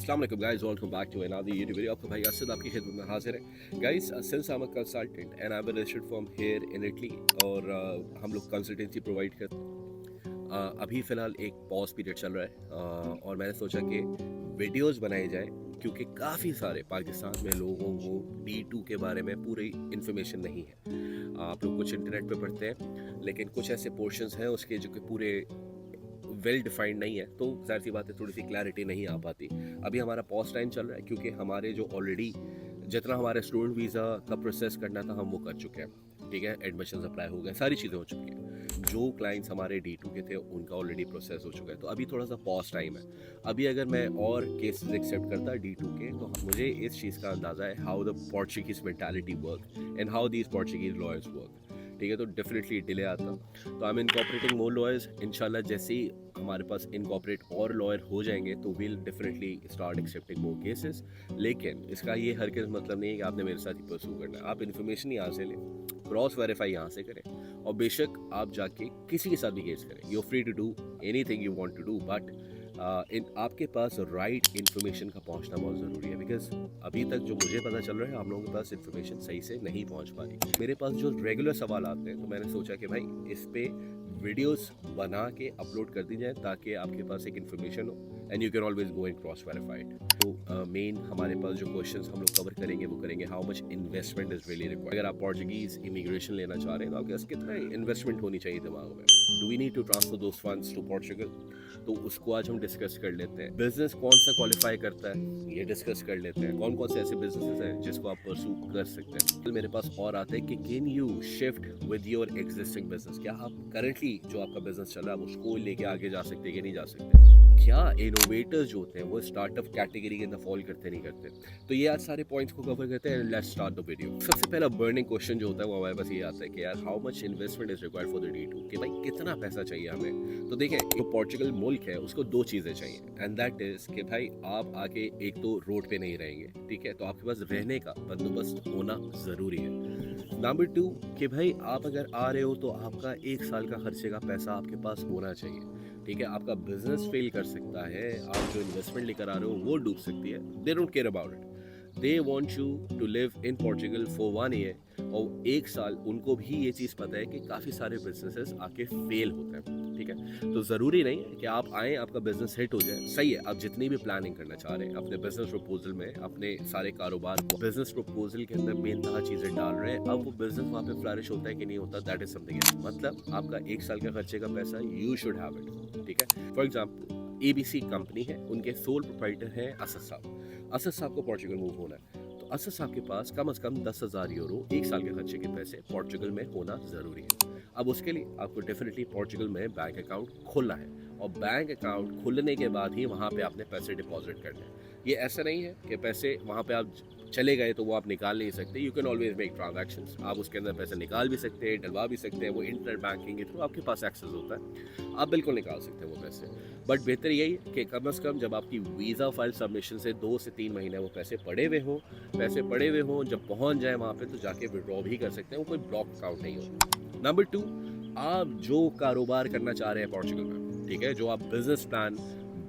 अस्सलाम वालेकुम guys, welcome back to another YouTube video. आपका भाई असद आपकी खिदमत में हाजिर है। Guys, since I am a consultant and I am registered from here in Italy और हम लोग कंसल्टेंसी प्रोवाइड करते हैं। अभी फ़िलहाल एक पॉज पीरियड चल रहा है और मैंने सोचा कि वीडियोस बनाए जाएं क्योंकि काफ़ी सारे पाकिस्तान में लोगों को D2 के बारे में पूरी इन्फॉर्मेशन नहीं है। आप लोग कुछ इंटरनेट पे पढ़ते हैं लेकिन कुछ ऐसे पोर्शंस हैं उसके जो कि पूरे वेल डिफाइंड नहीं है, तो जाहिर सी बात है थोड़ी सी क्लैरिटी नहीं आ पाती। अभी हमारा पॉज टाइम चल रहा है क्योंकि हमारे जो ऑलरेडी जितना हमारे स्टूडेंट वीज़ा का प्रोसेस करना था हम वो कर चुके हैं। ठीक है, एडमिशन अप्लाई हो गए, सारी चीज़ें हो चुकी हैं। जो क्लाइंट्स हमारे D2 के थे उनका ऑलरेडी प्रोसेस हो चुका है, तो अभी थोड़ा सा पॉज टाइम है। अभी अगर मैं और केसेस एक्सेप्ट करता D2 के तो मुझे इस चीज़ का अंदाज़ा है how the Portuguese mentality work and how these Portuguese lawyers work. ठीक है, तो डेफिनेटली डिले आता। तो I am incorporating more lawyers. इंशाल्लाह जैसे ही हमारे पास इनकॉपरेट और लॉयर हो जाएंगे तो will definitely start accepting more cases. लेकिन इसका ये हर किस मतलब नहीं है कि आपने मेरे साथ ही परसू करना है। आप इन्फॉर्मेशन यहाँ से लें, क्रॉस वेरीफाई यहाँ से करें और बेशक आप जाके किसी के साथ भी केस करें। You free to do anything you want to do, but आपके पास राइट इन्फॉर्मेशन का पहुंचना बहुत ज़रूरी है। बिकॉज अभी तक जो मुझे पता चल रहा है हम लोगों के पास इन्फॉर्मेशन सही से नहीं पहुंच पा रही। मेरे पास जो रेगुलर सवाल आते हैं तो मैंने सोचा कि भाई इस पे वीडियोस बना के अपलोड कर दी जाए ताकि आपके पास एक इन्फॉर्मेशन हो and you can always go and cross verified. तो मेन हमारे पास जो क्वेश्चंस हम लोग कवर करेंगे वो करेंगे how much investment is really required. अगर आप पोर्चुगीज इमिग्रेशन लेना चाह रहे हैं तो आपके पास कितना इन्वेस्टमेंट होनी चाहिए दिमाग में। Do we need to transfer those funds to Portugal, तो उसको आज हम डिस्कस कर लेते हैं। बिजनेस कौन सा क्वालिफाई करता है ये डिस्कस कर लेते हैं। कौन कौन से ऐसे बिजनेसेस हैं जिसको आप परसू कर सकते हैं। मेरे पास और आते हैं कि can you shift with your existing business. क्या आप करंटली जो आपका बिजनेस चल रहा है उसको लेके आगे जा सकते हैं कि नहीं जा सकते। क्या इनोवेटर्स जो होते हैं वो स्टार्टअप कैटेगरी के अंदर फॉल करते नहीं करते। तो ये आज सारे पॉइंट्स को कवर करते हैं। Let's start the video. सबसे पहला बर्निंग क्वेश्चन जो होता है वो हमारे पास ये आता है कि यार how much investment is required for the D2, कि भाई कितना पैसा चाहिए हमें। तो देखें, जो पोर्चुगल मुल्क है उसको दो चीज़ें चाहिए एंड दैट इज कि भाई आप आके एक तो रोड पे नहीं रहेंगे, ठीक है, तो आपके पास रहने का बंदोबस्त होना ज़रूरी है। नंबर 2 कि भाई आप अगर आ रहे हो तो आपका एक साल का खर्चे का पैसा आपके पास होना चाहिए। ठीक है, आपका बिजनेस फेल कर सकता है, आप जो इन्वेस्टमेंट लेकर आ रहे हो वो डूब सकती है। They don't care about it, they want you to live in Portugal for 1 year. और एक साल उनको भी ये चीज़ पता है कि काफ़ी सारे बिजनेसेस आके फेल होते हैं। ठीक है, तो ज़रूरी नहीं है कि आप आएँ आपका बिजनेस हिट हो जाए। सही है, आप जितनी भी प्लानिंग करना चाह रहे हैं अपने बिजनेस प्रपोजल में, अपने सारे कारोबार को बिजनेस प्रपोजल के अंदर बेनतहा चीज़ें डाल रहे हैं। अब वो बिजनेस वहाँ पे फ्लरिश होता है कि नहीं होता, दैट इज समथिंग एल्स। मतलब आपका एक साल का खर्चे का पैसा यू शुड हैव इट। ठीक है, फॉर एग्जाम्पल ABC कंपनी है, उनके सोल प्रोप्राइटर हैं असद साहब। असद साहब को पोर्चुगल मूव होना है तो असद साहब के पास कम से कम 10,000 यूरो एक साल के खर्चे के पैसे पोर्चुगल में होना ज़रूरी है। अब उसके लिए आपको डेफिनेटली पोर्चुगल में बैंक अकाउंट खोलना है और बैंक अकाउंट खुलने के बाद ही वहाँ पे आपने पैसे डिपॉजिट करने हैं। ये ऐसा नहीं है कि पैसे वहाँ पे आप चले गए तो वो आप निकाल नहीं सकते। You can always make transactions, आप उसके अंदर पैसे निकाल भी सकते हैं, डलवा भी सकते हैं। वो इंटरनेट बैंकिंग के थ्रू आपके पास एक्सेस होता है, आप बिल्कुल निकाल सकते हैं वो पैसे। बट बेहतर यही है कि कम से कम जब आपकी वीज़ा फाइल सबमिशन से 2 से 3 महीने वो पैसे पड़े हुए हों, जब पहुँच जाए वहाँ पे तो जाके विड्रॉ भी कर सकते हैं, वो कोई ब्लॉक अकाउंट नहीं होता। नंबर 2, आप जो कारोबार करना चाह रहे हैं पोर्चुगल में, ठीक है, जो आप बिजनेस प्लान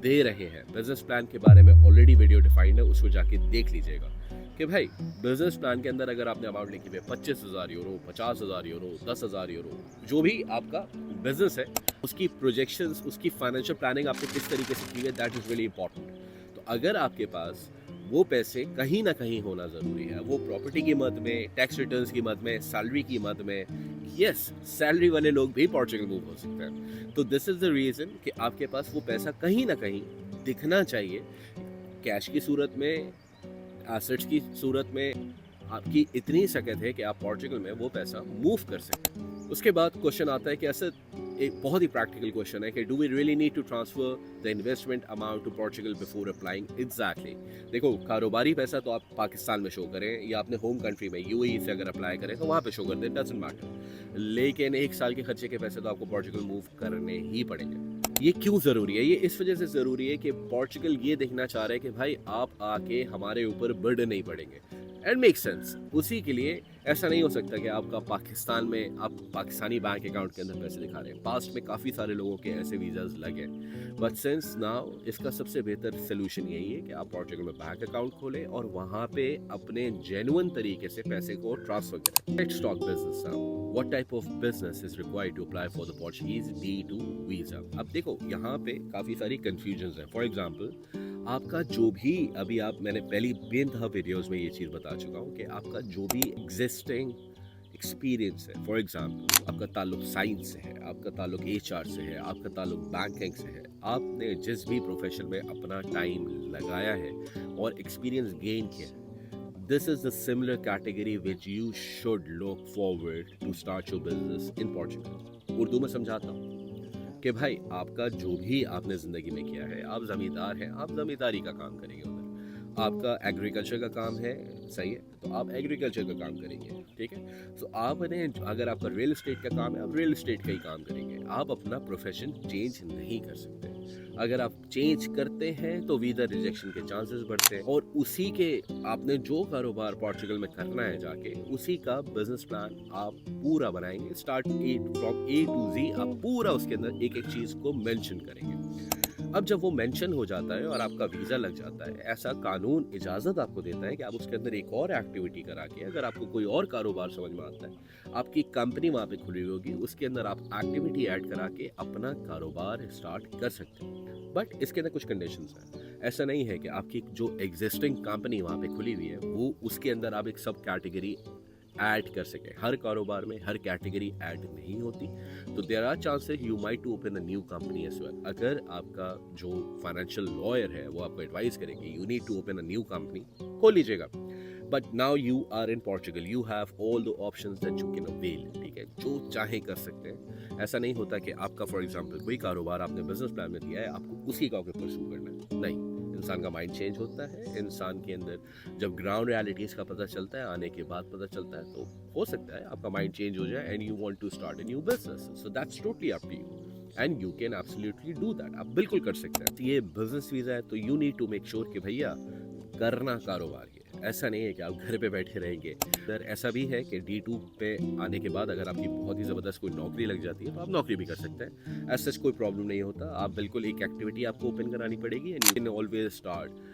दे रहे हैं, बिजनेस प्लान के बारे में ऑलरेडी वीडियो डिफाइंड है, उसको जाके देख लीजिएगा कि भाई बिजनेस प्लान के अंदर अगर आपने अमाउंट लिखी हुई है 25,000 यूरो, 50,000 यूरो, 10,000 यूरो, जो भी आपका बिजनेस है उसकी प्रोजेक्शंस, उसकी फाइनेंशियल प्लानिंग आपने किस तरीके से की है, दैट इज़ रियली इंपॉर्टेंट। तो अगर आपके पास वो पैसे कहीं ना कहीं होना ज़रूरी है, वो प्रॉपर्टी की मद में, टैक्स रिटर्न्स की मद में, सैलरी की मद में। यस, सैलरी वाले लोग भी पोर्चुगल मूव हो सकते हैं। तो दिस इज़ द रीज़न कि आपके पास वो पैसा कहीं ना कहीं दिखना चाहिए, कैश की सूरत में, एसेट्स की सूरत में। आपकी इतनी सकत है कि आप पोर्चुगल में वो पैसा मूव कर सकें। उसके बाद क्वेश्चन आता है कि ऐसा एक बहुत ही प्रैक्टिकल क्वेश्चन है कि do we really need to transfer the investment amount to Portugal before applying. Exactly, देखो कारोबारी पैसा तो आप पाकिस्तान में शो करें या अपने होम कंट्री में UAE से अगर अप्लाई करें तो वहाँ पे शो कर दें, डजंट मैटर। लेकिन एक साल के खर्चे के पैसे तो आपको पोर्चुगल मूव करने ही पड़ेंगे। ये क्यों ज़रूरी है? ये इस वजह से ज़रूरी है कि पोर्चुगल ये देखना चाह रहे हैं कि भाई आप आके हमारे ऊपर बर्डन नहीं पड़ेंगे। And make sense. उसी के लिए ऐसा नहीं हो सकता कि आपका पाकिस्तान में आप पाकिस्तानी बैंक अकाउंट के अंदर पैसे दिखा रहे हैं। पास्ट में काफ़ी सारे लोगों के ऐसे वीज़ाज लगे, बट सिंस नाउ इसका सबसे बेहतर सोल्यूशन यही है कि आप पोर्चुगल में बैंक अकाउंट खोलें और वहाँ पे अपने जेन्युइन तरीके से पैसे को ट्रांसफर करें। Let's talk business now. What type of business is required to apply for the Portuguese D2 visa? अब देखो यहाँ पे काफ़ी सारी confusions हैं। फॉर एग्जाम्पल, आपका जो भी अभी मैंने पहली बेनतहा वीडियोस में ये चीज़ बता चुका हूँ कि आपका जो भी एग्जिस्टिंग एक्सपीरियंस है, फॉर एग्जांपल आपका ताल्लुक साइंस से है, आपका ताल्लुक एचआर से है, आपका ताल्लुक बैंकिंग से है, आपने जिस भी प्रोफेशन में अपना टाइम लगाया है और एक्सपीरियंस गेन किया है, this is the similar category which you should look forward to start your business in Portugal. Urdu में समझाता हूँ कि भाई आपका जो भी आपने ज़िंदगी में किया है, आप ज़मींदार हैं, आप ज़मींदारी का काम करेंगे उधर। आपका एग्रीकल्चर का काम है, सही है, तो आप एग्रीकल्चर का काम करेंगे, ठीक है। तो आपने, अगर आपका रियल एस्टेट का काम है, आप रियल एस्टेट का ही काम करेंगे। आप अपना प्रोफेशन चेंज नहीं कर सकते। अगर आप चेंज करते हैं तो वीज़ा रिजेक्शन के चांसेस बढ़ते हैं, और उसी के आपने जो कारोबार पोर्चुगल में करना है जाके, उसी का बिजनेस प्लान आप पूरा बनाएंगे, स्टार्ट फ्रॉम ए टू जी। आप पूरा उसके अंदर एक एक चीज़ को मेंशन करेंगे। अब जब वो मेंशन हो जाता है और आपका वीज़ा लग जाता है, ऐसा कानून इजाज़त आपको देता है कि आप उसके अंदर एक और एक्टिविटी करा के, अगर आपको कोई और कारोबार समझ में आता है, आपकी कंपनी वहाँ पे खुली होगी, उसके अंदर आप एक्टिविटी ऐड करा के अपना कारोबार स्टार्ट कर सकते हैं। बट इसके अंदर कुछ कंडीशंस हैं। ऐसा नहीं है कि आपकी जो एग्जिस्टिंग कंपनी वहाँ पे खुली हुई है, वो उसके अंदर आप एक सब कैटेगरी ऐड कर सके। हर कारोबार में हर कैटेगरी ऐड नहीं होती, तो there are chances you might to open a new company as well. अगर आपका जो फाइनेंशियल लॉयर है वो आपको एडवाइस करेंगे you need to open a new company, खोल लीजिएगा। But now you are in Portugal, you have all the options that you can avail, ठीक है, जो चाहे कर सकते हैं। ऐसा नहीं होता कि आपका फॉर एग्जांपल कोई कारोबार आपने बिजनेस प्लान में दिया है, आपको उसी का परस्यू करना है, नहीं। इंसान का माइंड चेंज होता है। इंसान के अंदर जब ग्राउंड रियलिटीज़ का पता चलता है, आने के बाद पता चलता है, तो हो सकता है आपका माइंड चेंज हो जाए and you want to start a new business. So that's totally up to you and you can absolutely do that. आप बिल्कुल कर सकते हैं। तो ये बिजनेस वीज़ा है, तो you need to make sure कि भैया करना कारोबार है। ऐसा नहीं है कि आप घर पे बैठे रहेंगे। सर ऐसा भी है कि D2 पे आने के बाद अगर आपकी बहुत ही ज़बरदस्त कोई नौकरी लग जाती है तो आप नौकरी भी कर सकते हैं। ऐसा कोई प्रॉब्लम नहीं होता। आप बिल्कुल एक एक्टिविटी आपको ओपन करानी पड़ेगी and you can always start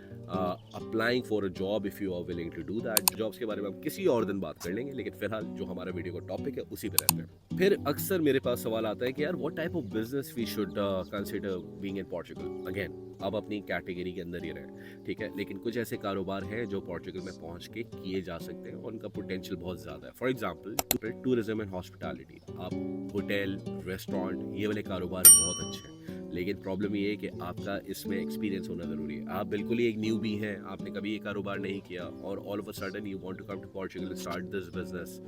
applying for a job if you are willing to do that. Jobs के बारे में हम किसी और दिन बात कर लेंगे, लेकिन फिलहाल जो हमारा वीडियो का टॉपिक है उसी पे रहते हैं। फिर अक्सर मेरे पास सवाल आता है कि यार what type of business we should consider being in Portugal. Again आप अपनी कैटेगरी के अंदर ही रहें, ठीक है, लेकिन कुछ ऐसे कारोबार हैं जो पोर्चुगल में पहुंच के किए जा सकते हैं और उनका पोटेंशियल बहुत ज़्यादा है। For example tourism and hospitality. आप होटल, रेस्टोरेंट, ये वाले कारोबार बहुत अच्छे हैं, लेकिन प्रॉब्लम ये है कि आपका इसमें एक्सपीरियंस होना ज़रूरी है। आप बिल्कुल ही एक न्यू भी हैं, आपने कभी ये कारोबार नहीं किया और all of a sudden you want to come to Portugal start this business,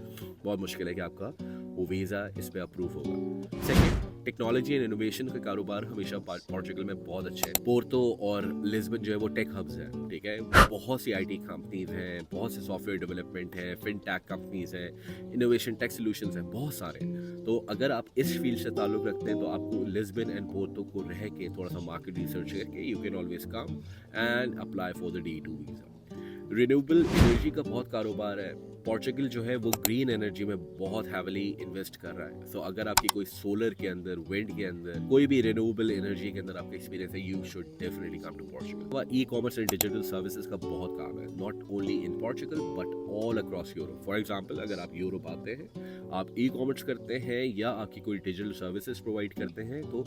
बहुत मुश्किल है कि आपका वो वीज़ा इस पर अप्रूव होगा। सेकेंड, टेक्नोलॉजी एंड इनोवेशन का कारोबार हमेशा पोर्चुगल में बहुत अच्छे हैं। पोर्तो और लिस्बन जो है वो टेक हब्स हैं, ठीक है, बहुत सी आईटी कंपनीज हैं, बहुत से सॉफ्टवेयर डेवलपमेंट है, फिनटेक कंपनीज हैं, इनोवेशन टेक सॉल्यूशंस हैं, बहुत सारे। तो अगर आप इस फील्ड से ताल्लुक़ रखते हैं तो आपको लिस्बन एंड पोर्तो को रह के थोड़ा सा मार्केट रिसर्च करके you can always come and apply for the D2 visa. Renewable energy का बहुत कारोबार है। पोर्चुगल जो है वो ग्रीन एनर्जी में बहुत हैविली इन्वेस्ट कर रहा है। सो अगर आपकी कोई सोलर के अंदर, विंड के अंदर, कोई भी रिन्यूएबल एनर्जी के अंदर आपका एक्सपीरियंस है, you should definitely come to Portugal. E commerce and digital services का बहुत काम है, not only in Portugal but all across Europe. For example अगर आप यूरोप आते हैं, आप ई कॉमर्स करते हैं या आपकी कोई डिजिटल सर्विसेज प्रोवाइड करते हैं, तो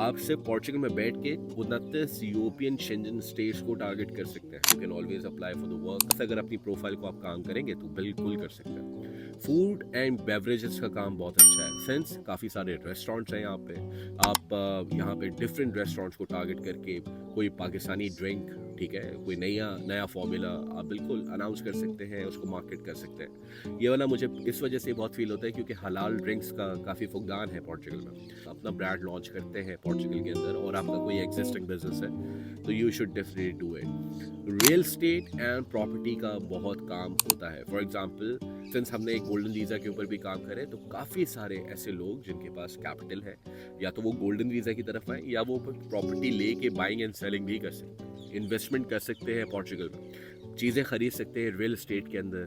आप सिर्फ पोर्चुगल में बैठ के 29 यूरोपियन शेंजन स्टेट्स को टारगेट कर सकते हैं। You can always apply for the work. अगर अपनी प्रोफाइल को आप काम करेंगे तो बिल्कुल कर सकते हैं। फूड एंड बेवरेजेस का काम बहुत अच्छा है, सेंस काफ़ी सारे रेस्टोरेंट्स हैं यहाँ पे। आप यहाँ पे डिफरेंट रेस्टोरेंट्स को टारगेट करके कोई पाकिस्तानी ड्रिंक, ठीक है, कोई नया फॉर्मूला आप बिल्कुल अनाउंस कर सकते हैं, उसको मार्केट कर सकते हैं। ये वाला मुझे इस वजह से बहुत फील होता है क्योंकि हलाल ड्रिंक्स का काफ़ी फुकदान है पोर्चुगल में। अपना ब्रांड लॉन्च करते हैं पोर्चुगल के अंदर और आपका कोई एग्जिस्टिंग बिजनेस है तो you should definitely do it. Real estate and property का बहुत काम होता है। फॉर एग्जाम्पल सिंस हमने एक गोल्डन वीज़ा के ऊपर भी काम करें तो काफ़ी सारे ऐसे लोग जिनके पास कैपिटल है, या तो वो गोल्डन वीज़ा की तरफ आए या वो प्रॉपर्टी ले के बाइंग एंड सेलिंग भी कर सकते हैं, इन्वेस्टमेंट कर सकते हैं पोर्चुगल में। चीज़ें खरीद सकते हैं रियल एस्टेट के अंदर,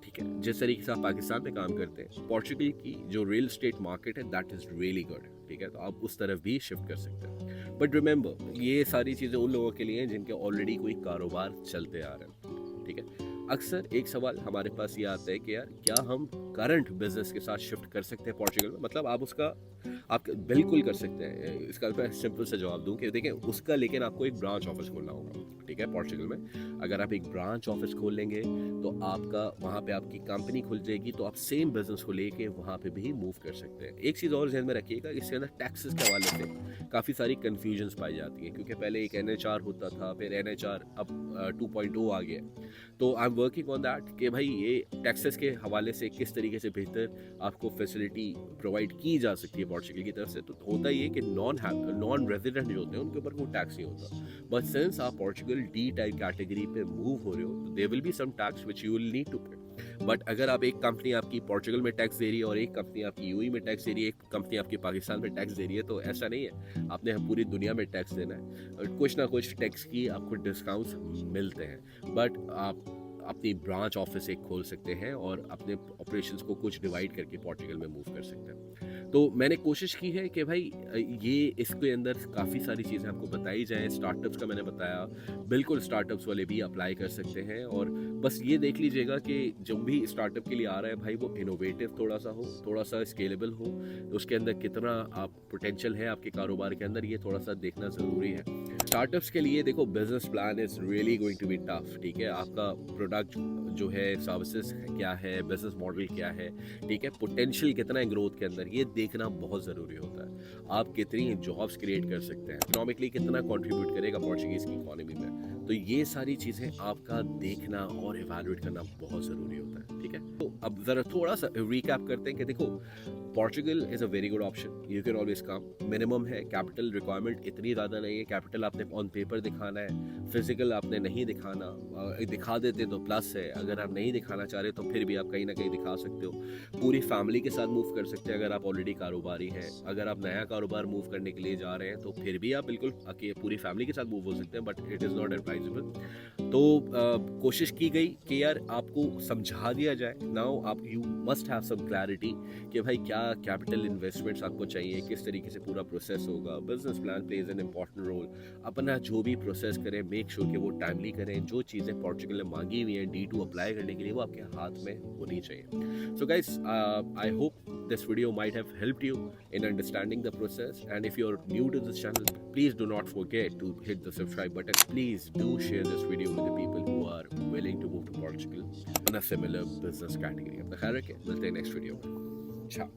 ठीक है। जिस तरीके से आप पाकिस्तान में काम करते हैं, पोर्चुगल की जो रियल एस्टेट मार्केट है दैट इज़ रियली गुड, ठीक है। तो आप उस तरफ भी शिफ्ट कर सकते हैं। बट रिमेंबर, ये सारी चीज़ें उन लोगों के लिए हैं जिनके ऑलरेडी कोई कारोबार चलते आ रहे हैं, ठीक है। अक्सर एक सवाल हमारे पास ये आता है कि यार क्या हम करंट बिजनेस के साथ शिफ्ट कर सकते हैं पोर्चुगल में? मतलब आप बिल्कुल कर सकते हैं। इसका मैं सिंपल सा जवाब दूं कि देखें उसका, लेकिन आपको एक ब्रांच ऑफिस खोलना होगा, ठीक है। पोर्चुगल में अगर आप एक ब्रांच ऑफिस खोल लेंगे तो आपका वहाँ पे आपकी कंपनी खुल जाएगी, तो आप सेम बिजनेस को लेके वहाँ पे भी मूव कर सकते हैं। एक चीज़ और ध्यान में रखिएगा, इसके अंदर टैक्सेस के हवाले से काफ़ी सारी कन्फ्यूजन्स पाई जाती हैं, क्योंकि पहले एक NHR होता था, फिर NHR अब 2.0 आ गया। तो I am working on that कि भाई ये टैक्सेस के हवाले से किस तरीके से बेहतर आपको फैसिलिटी प्रोवाइड की जा सकती है पोर्चुगल की तरफ से। तो होता ये कि नॉन रेजिडेंट जो होते हैं उनके ऊपर कोई टैक्स नहीं होता, बट सिंस आप पोर्चुगल D टाइप कैटेगरी पे मूव हो रहे हो तो there will be some tax which you will need to pay. But अगर आप एक कंपनी आपकी पोर्चुगल में टैक्स दे रही है और एक कंपनी आपकी UAE में टैक्स दे रही है, एक कंपनी आपकी पाकिस्तान में टैक्स दे रही है, तो ऐसा नहीं है, आपने पूरी दुनिया में टैक्स देना है। और कुछ ना कुछ टैक्स की आपको डिस्काउंट्स मिलते हैं, बट आप अपनी ब्रांच ऑफिस एक खोल सकते हैं और अपने ऑपरेशंस को कुछ डिवाइड करके पोर्चुगल में मूव कर सकते हैं। तो मैंने कोशिश की है कि भाई ये इसके अंदर काफ़ी सारी चीज़ें आपको बताई जाएँ। स्टार्टअप्स का मैंने बताया, बिल्कुल स्टार्टअप्स वाले भी अप्लाई कर सकते हैं। और बस ये देख लीजिएगा कि जब भी स्टार्टअप के लिए आ रहा है भाई, वो इनोवेटिव थोड़ा सा हो, थोड़ा सा स्केलेबल हो, उसके अंदर कितना आप पोटेंशियल है आपके कारोबार के अंदर, ये थोड़ा सा देखना ज़रूरी है। स्टार्टअप्स के लिए देखो, business plan is really going to be tough, ठीक है। आपका प्रोडक्ट जो है, सर्विसेज क्या है, बिजनेस मॉडल क्या है, ठीक है, पोटेंशियल कितना है ग्रोथ के अंदर, ये देखना बहुत ज़रूरी होता है। आप कितनी जॉब्स क्रिएट कर सकते हैं, इकोनॉमिकली कितना कंट्रीब्यूट करेगा पोर्चुगीज़ की इकोनॉमी में, तो ये सारी चीज़ें आपका देखना और इवैल्यूएट करना बहुत ज़रूरी होता है, ठीक है। तो अब ज़रा थोड़ा सा रिकैप करते हैं कि देखो, Portugal is a very good option, you can always come. Minimum है, कैपिटल रिक्वायरमेंट इतनी ज़्यादा नहीं है, कैपिटल आपने ऑन पेपर दिखाना है, फिजिकल आपने नहीं दिखाना, दिखा देते तो प्लस है, अगर आप नहीं दिखाना चाह रहे तो फिर भी आप कहीं ना कहीं दिखा सकते हो। पूरी फैमिली के साथ मूव कर सकते हैं अगर आप ऑलरेडी कारोबारी हैं। अगर आप नया कारोबार मूव करने के लिए जा रहे हैं तो फिर भी आप बिल्कुल पूरी फैमिली के साथ मूव हो सकते हैं, but it is not advisable. तो कोशिश की गई कि यार आपको समझा दिया जाए। नाउ आप you must have some clarity कि भाई क्या कैपिटल इन्वेस्टमेंट्स आपको चाहिए, किस तरीके से पूरा प्रोसेस होगा। Business plan plays an important role. अपना जो भी प्रोसेस करें, मेक श्योर कि वो टाइमली करें। जो चीज़ें पोर्चुगल ने मांगी हुई हैं D2 अप्लाई करने के लिए, वो आपके हाथ में होनी चाहिए। So guys, I hope this video might have helped you in understanding the process, and if you're new to this channel, please do not forget to hit the subscribe button. Please do share this video with the people who are willing to move to Portugal on a similar business category. अपना ख्याल रखें, मिलते हैं next video में। ciao।